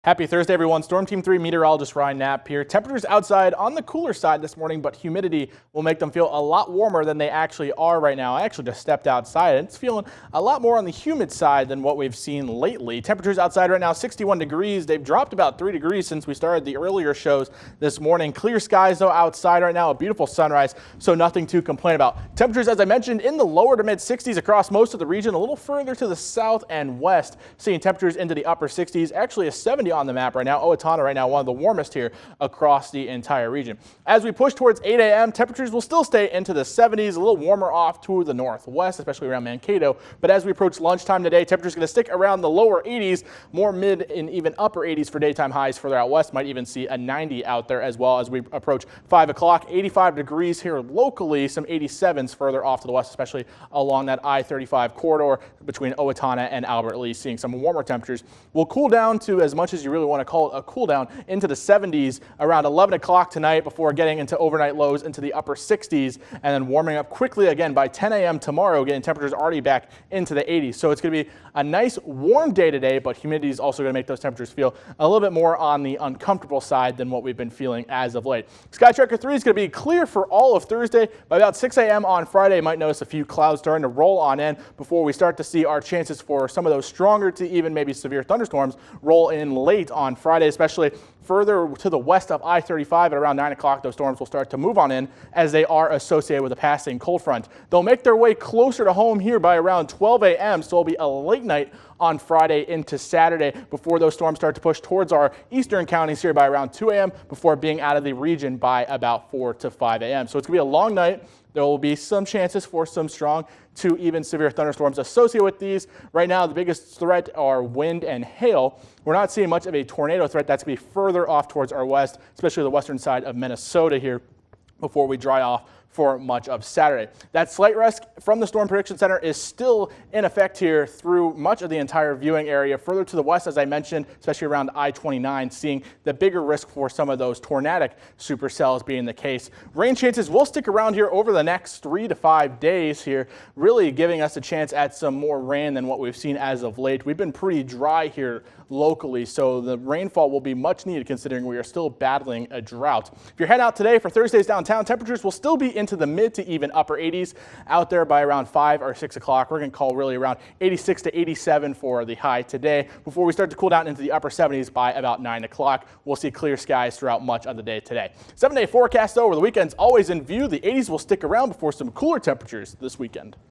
Happy Thursday, everyone. Storm Team 3 meteorologist Ryan Knapp here. Temperatures outside on the cooler side this morning, but humidity will make them feel a lot warmer than they actually are right now. I actually just stepped outside and it's feeling a lot more on the humid side than what we've seen lately. Temperatures outside right now, 61 degrees. They've dropped about 3 degrees since we started the earlier shows this morning. Clear skies, though, outside right now. A beautiful sunrise, so nothing to complain about. Temperatures, as I mentioned, in the lower to mid 60s across most of the region. A little further to the south and west, seeing temperatures into the upper 60s. Actually, a 70 on the map right now. Owatonna right now, one of the warmest here across the entire region. As we push towards 8 a.m., temperatures will still stay into the 70s, a little warmer off to the northwest, especially around Mankato. But as we approach lunchtime today, temperatures going to stick around the lower 80s, more mid and even upper 80s for daytime highs further out west. Might even see a 90 out there as well as we approach 5 o'clock. 85 degrees here locally, some 87s further off to the west, especially along that I-35 corridor between Owatonna and Albert Lee, seeing some warmer temperatures. Will cool down to as much as you really want to call it a cool down into the 70s around 11 o'clock tonight before getting into overnight lows into the upper 60s and then warming up quickly again by 10 a.m. tomorrow, getting temperatures already back into the 80s. So it's going to be a nice warm day today, but humidity is also going to make those temperatures feel a little bit more on the uncomfortable side than what we've been feeling as of late. SKYTRACKER 3 is going to be clear for all of Thursday. By about 6 a.m. on Friday, you might notice a few clouds starting to roll on in before we start to see our chances for some of those stronger to even maybe severe thunderstorms roll in late on Friday, especially further to the west of I-35 at around 9 o'clock. Those storms will start to move on in as they are associated with a passing cold front. They'll make their way closer to home here by around 12 a.m., so it'll be a late night on Friday into Saturday before those storms start to push towards our eastern counties here by around 2 a.m. before being out of the region by about 4 to 5 a.m. So it's going to be a long night. There will be some chances for some strong to even severe thunderstorms associated with these. Right now, the biggest threat are wind and hail. We're not seeing much of a tornado threat. That's going to be further off towards our west, especially the western side of Minnesota here before we dry off for much of Saturday. That slight risk from the Storm Prediction Center is still in effect here through much of the entire viewing area. Further to the west, as I mentioned, especially around I-29, seeing the bigger risk for some of those tornadic supercells being the case. Rain chances will stick around here over the next 3 to 5 days here, really giving us a chance at some more rain than what we've seen as of late. We've been pretty dry here locally, so the rainfall will be much needed considering we are still battling a drought. If you're heading out today for Thursday's downtown, temperatures will still be into the mid to even upper 80s. Out there by around 5 or 6 o'clock, we're going to call really around 86 to 87 for the high today before we start to cool down into the upper 70s by about 9 o'clock. We'll see clear skies throughout much of the day today. 7-day forecast though over the weekend's always in view. The 80s will stick around before some cooler temperatures this weekend.